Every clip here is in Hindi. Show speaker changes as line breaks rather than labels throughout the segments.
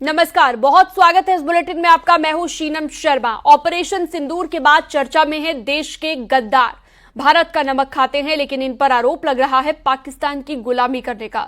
नमस्कार, बहुत स्वागत है इस बुलेटिन में आपका। मैं हूं शीनम शर्मा। ऑपरेशन सिंदूर के बाद चर्चा में है देश के गद्दार। भारत का नमक खाते हैं, लेकिन इन पर आरोप लग रहा है पाकिस्तान की गुलामी करने का।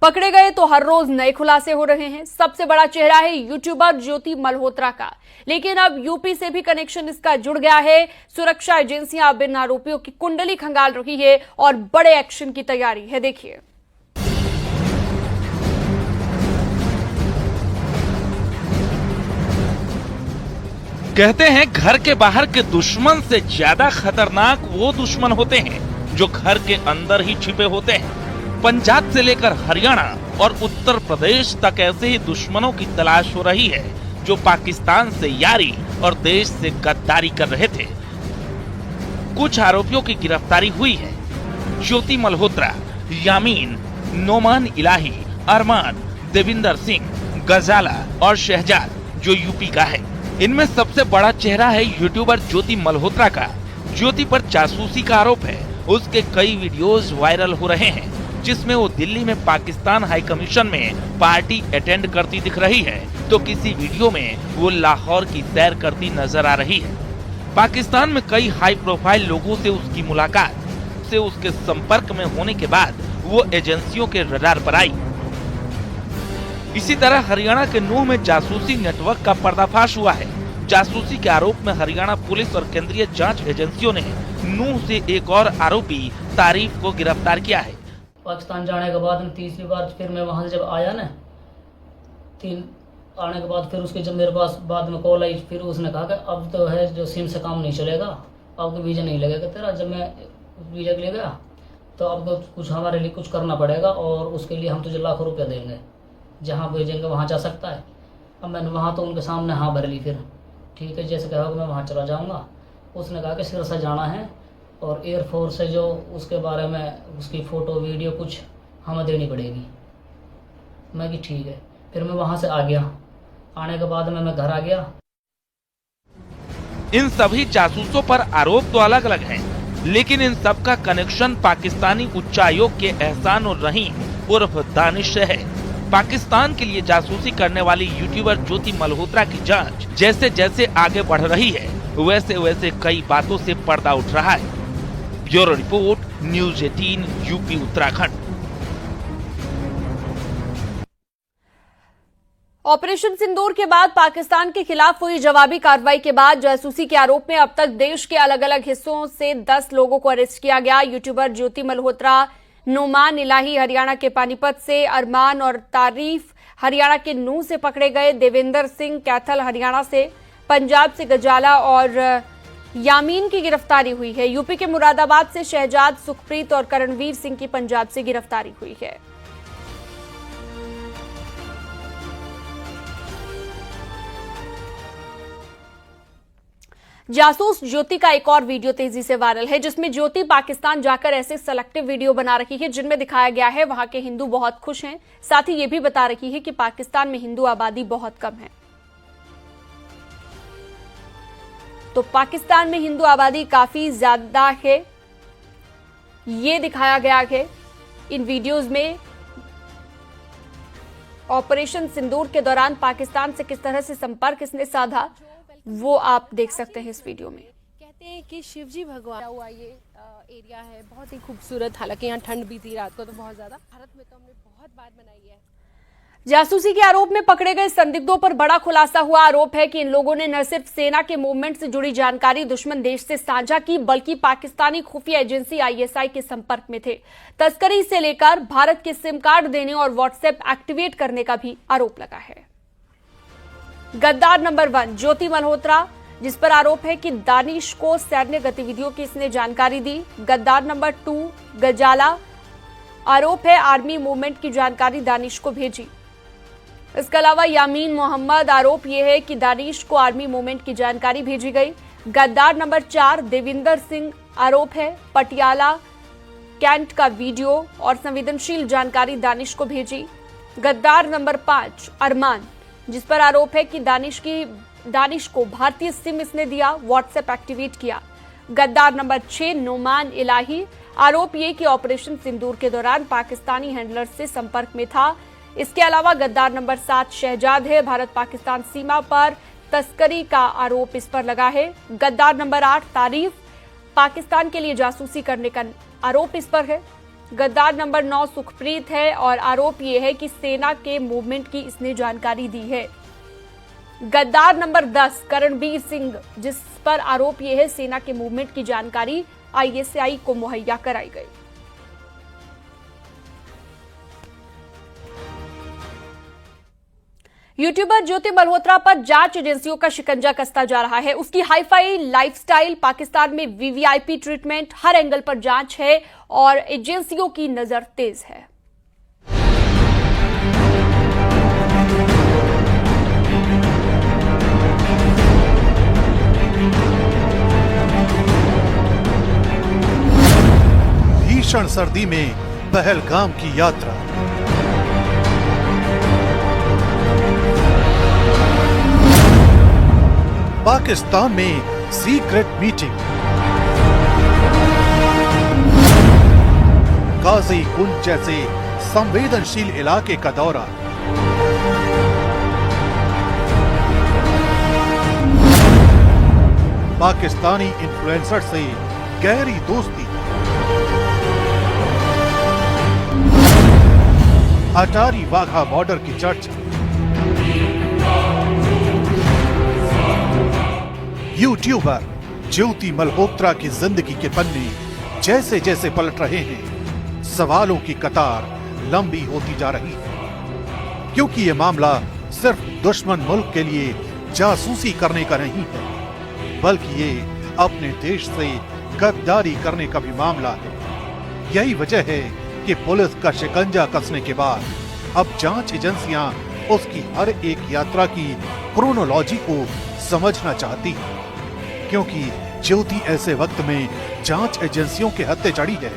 पकड़े गए तो हर रोज नए खुलासे हो रहे हैं। सबसे बड़ा चेहरा है यूट्यूबर ज्योति मल्होत्रा का, लेकिन अब यूपी से भी कनेक्शन इसका जुड़ गया है। सुरक्षा एजेंसियां अब इन आरोपियों की कुंडली खंगाल रही है और बड़े एक्शन की तैयारी है। देखिए,
कहते हैं घर के बाहर के दुश्मन से ज्यादा खतरनाक वो दुश्मन होते हैं जो घर के अंदर ही छिपे होते हैं। पंजाब से लेकर हरियाणा और उत्तर प्रदेश तक ऐसे ही दुश्मनों की तलाश हो रही है जो पाकिस्तान से यारी और देश से गद्दारी कर रहे थे। कुछ आरोपियों की गिरफ्तारी हुई है। ज्योति मल्होत्रा, यामीन, नोमान इलाही, अरमान, देविंदर सिंह, गजाला और शहजाद जो यूपी का है। इनमें सबसे बड़ा चेहरा है यूट्यूबर ज्योति मल्होत्रा का। ज्योति पर जासूसी का आरोप है। उसके कई वीडियोस वायरल हो रहे हैं जिसमें वो दिल्ली में पाकिस्तान हाई कमीशन में पार्टी अटेंड करती दिख रही है, तो किसी वीडियो में वो लाहौर की सैर करती नजर आ रही है। पाकिस्तान में कई हाई प्रोफाइल लोगों से उसकी मुलाकात से उसके संपर्क में होने के बाद वो एजेंसियों के रडार पर आई। इसी तरह हरियाणा के नूह में जासूसी नेटवर्क का पर्दाफाश हुआ है। जासूसी के आरोप में हरियाणा पुलिस और केंद्रीय जांच एजेंसियों ने नूह से एक और आरोपी तारीफ को गिरफ्तार किया है।
पाकिस्तान जाने के बाद तीसरी बार फिर मैं वहां से जब आया ना, आने के बाद फिर उसके जब मेरे पास बाद में कॉल आई, फिर उसने कहा कि अब तो है जो सिम से काम नहीं चलेगा, अब तो वीजा नहीं लगेगा तेरा। जब मैं वीजा के लिए गया तो अब तो कुछ हमारे लिए कुछ करना पड़ेगा और उसके लिए हम तुझे लाखों रुपया देंगे, जहाँ भेजेंगे वहाँ जा सकता है। अब मैंने वहाँ तो उनके सामने हाँ भर ली। फिर ठीक है, जैसे कहा मैं वहाँ चला जाऊँगा। उसने कहा कि सिरसा जाना है और एयरफोर्स से जो उसके बारे में उसकी फ़ोटो वीडियो कुछ हमें देनी पड़ेगी। मैं कि ठीक है। फिर मैं वहाँ से आ गया। आने के बाद मैं घर आ गया।
इन सभी जासूसों पर आरोप तो अलग अलग हैं, लेकिन इन सब का कनेक्शन पाकिस्तानी उच्चायोग के एहसान उर रहीम उर्फ दानिश से है। पाकिस्तान के लिए जासूसी करने वाली यूट्यूबर ज्योति मल्होत्रा की जांच जैसे जैसे आगे बढ़ रही है, वैसे वैसे कई बातों से पर्दा उठ रहा है। Bureau report, news 18 UP Uttarakhand.
Operation Sindoor के बाद पाकिस्तान के खिलाफ हुई जवाबी कार्रवाई के बाद जासूसी के आरोप में अब तक देश के अलग अलग हिस्सों से 10 लोगों को अरेस्ट किया गया। यूट्यूबर ज्योति मल्होत्रा, नोमान इलाही हरियाणा के पानीपत से, अरमान और तारीफ हरियाणा के नूह से पकड़े गए, देवेंद्र सिंह कैथल हरियाणा से, पंजाब से गजाला और यामीन की गिरफ्तारी हुई है। यूपी के मुरादाबाद से शहजाद, सुखप्रीत और करणवीर सिंह की पंजाब से गिरफ्तारी हुई है। जासूस ज्योति का एक और वीडियो तेजी से वायरल है, जिसमें ज्योति पाकिस्तान जाकर ऐसे सेलेक्टिव वीडियो बना रही है जिनमें दिखाया गया है वहां के हिंदू बहुत खुश हैं। साथ ही ये भी बता रही है कि पाकिस्तान में हिंदू आबादी बहुत कम है। तो पाकिस्तान में हिंदू आबादी काफी ज्यादा है, ये दिखाया गया है इन वीडियोज में। ऑपरेशन सिंदूर के दौरान पाकिस्तान से किस तरह से संपर्क इसने साधा, वो आप देख सकते हैं इस वीडियो में।
कहते हैं कि शिवजी भगवान हुआ ये एरिया है, बहुत ही खूबसूरत। हालांकि यहाँ ठंड भी थी रात को तो बहुत ज्यादा। भारत में तो हमने बहुत बार बनाई है।
जासूसी के आरोप में पकड़े गए संदिग्धों पर बड़ा खुलासा हुआ। आरोप है कि इन लोगों ने न सिर्फ सेना के मूवमेंट से जुड़ी जानकारी दुश्मन देश से साझा की, बल्कि पाकिस्तानी खुफिया एजेंसी आईएसआई के संपर्क में थे। तस्करी से लेकर भारत के सिम कार्ड देने और व्हाट्सएप एक्टिवेट करने का भी आरोप लगा है। गद्दार नंबर 1 ज्योति मल्होत्रा, जिस पर आरोप है कि दानिश को सैन्य गतिविधियों की इसने जानकारी दी। गद्दार नंबर 2 गजाला, आरोप है आर्मी मूवमेंट की जानकारी दानिश को भेजी। इसके अलावा यामीन मोहम्मद, आरोप यह है कि दानिश को आर्मी मूवमेंट की जानकारी भेजी गई। गद्दार नंबर 4 देविंदर सिंह, आरोप है पटियाला कैंट का वीडियो और संवेदनशील जानकारी दानिश को भेजी। गद्दार नंबर 5 अरमान, जिस पर आरोप है कि दानिश को भारतीय सिम इसने दिया, व्हाट्सएप एक्टिवेट किया। गद्दार नंबर 6 नोमान इलाही, आरोप ये कि ऑपरेशन सिंदूर के दौरान पाकिस्तानी हैंडलर से संपर्क में था। इसके अलावा गद्दार नंबर 7 शहजाद है। भारत पाकिस्तान सीमा पर तस्करी का आरोप इस पर लगा है। गद्दार नंबर 8 तारीफ, पाकिस्तान के लिए जासूसी करने का आरोप इस पर है। गद्दार नंबर 9 सुखप्रीत है और आरोप यह है कि सेना के मूवमेंट की इसने जानकारी दी है। गद्दार नंबर 10 करणबीर सिंह, जिस पर आरोप यह है सेना के मूवमेंट की जानकारी आईएसआई को मुहैया कराई गई। यूट्यूबर ज्योति मल्होत्रा पर जांच एजेंसियों का शिकंजा कसता जा रहा है। उसकी हाईफाई लाइफस्टाइल, पाकिस्तान में वीवीआईपी ट्रीटमेंट, हर एंगल पर जांच है और एजेंसियों की नजर तेज है।
भीषण सर्दी में पहलगाम की यात्रा, पाकिस्तान में सीक्रेट मीटिंग, काजी कुंज जैसे संवेदनशील इलाके का दौरा, पाकिस्तानी इन्फ्लुएंसर से गहरी दोस्ती, अटारी वाघा बॉर्डर की चर्चा, यूट्यूबर ज्योति मल्होत्रा की जिंदगी के पन्ने जैसे जैसे पलट रहे हैं, सवालों की कतार लंबी होती जा रही है। क्योंकि ये मामला सिर्फ दुश्मन मुल्क के लिए जासूसी करने का नहीं है, बल्कि ये अपने देश से गद्दारी करने का भी मामला है। यही वजह है कि पुलिस का शिकंजा कसने के बाद अब जांच एजेंसियां उसकी हर एक यात्रा की क्रोनोलॉजी को समझना चाहती है। क्योंकि ज्योति ऐसे वक्त में जांच एजेंसियों के हत्थे चढ़ी है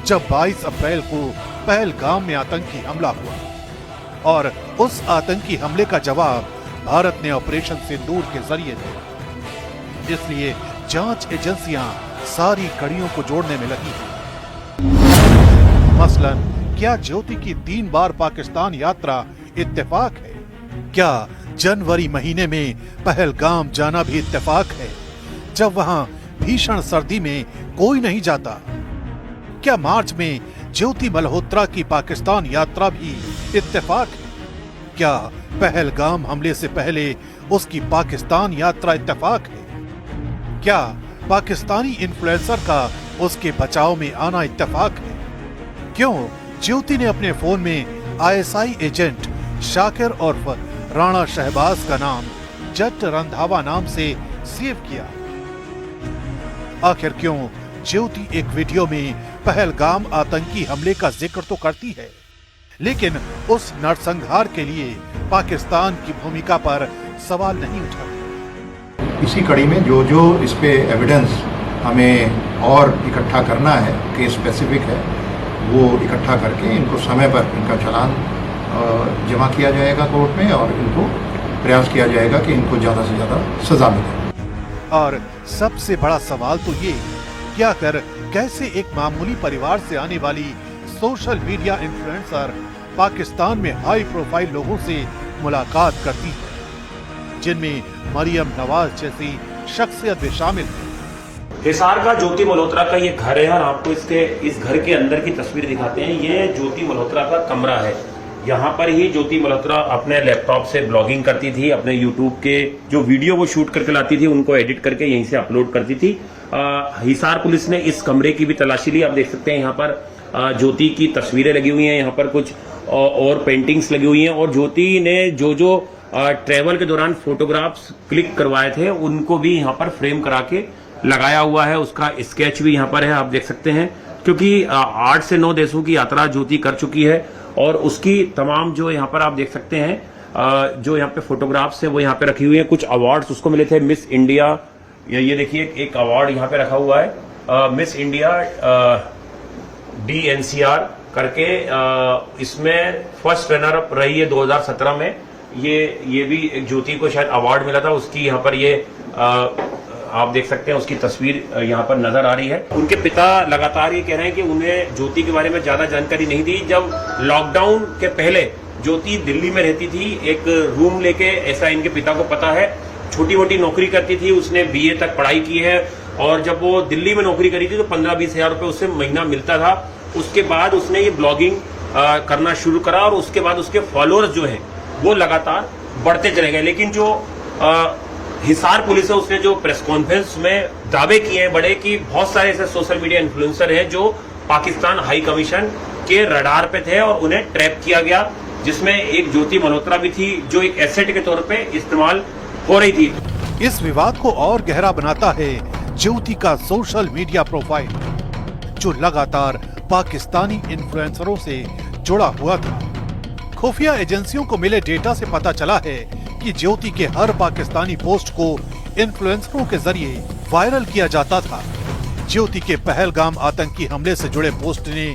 जब 22 अप्रैल को पहलगाम में आतंकी हमला हुआ और उस आतंकी हमले का जवाब भारत ने ऑपरेशन सिंदूर के जरिए दिया। इसलिए जांच एजेंसियां सारी कड़ियों को जोड़ने में लगी हैं। मसलन, क्या ज्योति की 3 बार पाकिस्तान यात्रा इत्तेफाक है? क्या जनवरी महीने में पहलगाम जाना भी इत्तेफाक है, जब वहां भीषण सर्दी में कोई नहीं जाता? क्या मार्च में ज्योति मल्होत्रा की पाकिस्तान यात्रा भी इत्तेफाक है? क्या पहलगाम हमले से पहले उसकी पाकिस्तान यात्रा इत्तेफाक है? क्या पाकिस्तानी इन्फ्लुएंसर का उसके बचाव में आना इत्तेफाक है? क्यों ज्योति ने अपने फोन में आईएसआई एजेंट शाकिर उर्फ राणा शहबाज का नाम जट रंधावा नाम से सेव किया? आखिर क्यों ज्योति एक वीडियो में पहलगाम आतंकी हमले का जिक्र तो करती है, लेकिन उस नरसंहार के लिए पाकिस्तान की भूमिका पर सवाल नहीं उठा?
इसी कड़ी में जो जो इस पे एविडेंस हमें और इकट्ठा करना है, केस स्पेसिफिक है, वो इकट्ठा करके इनको समय पर इनका चालान जमा किया जाएगा कोर्ट में और इनको प्रयास किया जाएगा कि इनको ज़्यादा से ज़्यादा सजा मिले।
और सबसे बड़ा सवाल तो ये, क्या कर कैसे एक मामूली परिवार से आने वाली सोशल मीडिया इन्फ्लुएंसर पाकिस्तान में हाई प्रोफाइल लोगों से मुलाकात करती है, जिनमें मरियम नवाज जैसी शख्सियत भी शामिल है।
हिसार का ज्योति मल्होत्रा का ये घर है और आपको इस घर के अंदर की तस्वीर दिखाते हैं। ये ज्योति मल्होत्रा का कमरा है। यहाँ पर ही ज्योति मल्होत्रा अपने लैपटॉप से ब्लॉगिंग करती थी, अपने यूट्यूब के जो वीडियो वो शूट करके लाती थी उनको एडिट करके यहीं से अपलोड करती थी। हिसार पुलिस ने इस कमरे की भी तलाशी ली। आप देख सकते हैं यहाँ पर ज्योति की तस्वीरें लगी हुई हैं, यहाँ पर कुछ और पेंटिंग्स लगी हुई हैं और ज्योति ने जो ट्रेवल के दौरान फोटोग्राफ्स क्लिक करवाए थे उनको भी यहाँ पर फ्रेम करा के लगाया हुआ है। उसका स्केच भी यहाँ पर है, आप देख सकते हैं, क्योंकि 8 से 9 देशों की यात्रा ज्योति कर चुकी है और उसकी तमाम जो यहाँ पर आप देख सकते हैं जो यहाँ पे फोटोग्राफ्स है वो यहाँ पे रखी हुई है। कुछ अवार्ड्स उसको मिले थे, मिस इंडिया, ये देखिए एक अवार्ड यहाँ पे रखा हुआ है मिस इंडिया DNCR करके, इसमें फर्स्ट रनर अप रही है 2017 में। ये भी एक ज्योति को शायद अवार्ड मिला था, उसकी यहाँ पर ये आप देख सकते हैं उसकी तस्वीर यहाँ पर नजर आ रही है। उनके पिता लगातार ये कह रहे हैं कि उन्हें ज्योति के बारे में ज्यादा जानकारी नहीं दी। जब लॉकडाउन के पहले ज्योति दिल्ली में रहती थी, एक रूम लेके, ऐसा इनके पिता को पता है। छोटी मोटी नौकरी करती थी, उसने बीए तक पढ़ाई की है और जब वो दिल्ली में नौकरी करी थी तो 15-20 हजार रुपए उससे महीना मिलता था। उसके बाद उसने ये ब्लॉगिंग करना शुरू करा और उसके बाद उसके फॉलोअर्स जो हैं वो लगातार बढ़ते चले गए। लेकिन जो हिसार पुलिस है उसने जो प्रेस कॉन्फ्रेंस में दावे किए हैं बड़े कि बहुत सारे ऐसे सोशल मीडिया इन्फ्लुएंसर हैं जो पाकिस्तान हाई कमीशन के रडार पे थे और उन्हें ट्रैप किया गया, जिसमें एक ज्योति मल्होत्रा भी थी जो एक एसेट के तौर पे इस्तेमाल हो रही थी।
इस विवाद को और गहरा बनाता है ज्योति का सोशल मीडिया प्रोफाइल, जो लगातार पाकिस्तानी इन्फ्लुएंसरों से जुड़ा हुआ था। खुफिया एजेंसियों को मिले डेटा से पता चला है कि ज्योति के हर पाकिस्तानी पोस्ट को इन्फ्लुएंसरों के जरिए वायरल किया जाता था। ज्योति के पहलगाम आतंकी हमले से जुड़े पोस्ट ने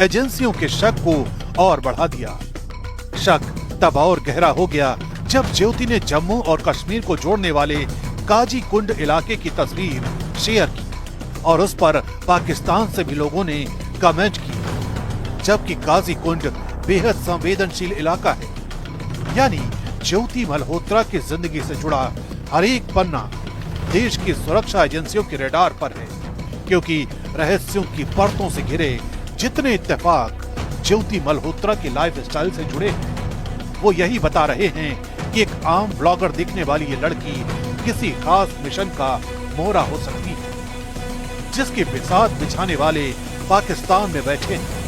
एजेंसियों के शक को और बढ़ा दिया। शक तब और गहरा हो गया जब ज्योति ने जम्मू और कश्मीर को जोड़ने वाले काजी कुंड इलाके की तस्वीर शेयर की और उस पर पाकिस्तान से भी लोगों ने कमेंट की, जबकि काजी कुंड बेहद संवेदनशील इलाका है। यानी ज्योति मल्होत्रा की जिंदगी से जुड़ा हर एक पन्ना देश की सुरक्षा एजेंसियों के रडार पर है, क्योंकि रहस्यों की परतों से घिरे जितने इत्तेफाक ज्योति मल्होत्रा की लाइफ स्टाइल से जुड़े हैं, वो यही बता रहे हैं कि एक आम ब्लॉगर दिखने वाली ये लड़की किसी खास मिशन का मोहरा हो सकती है, जिसके बिसात बिछाने वाले पाकिस्तान में बैठे हैं।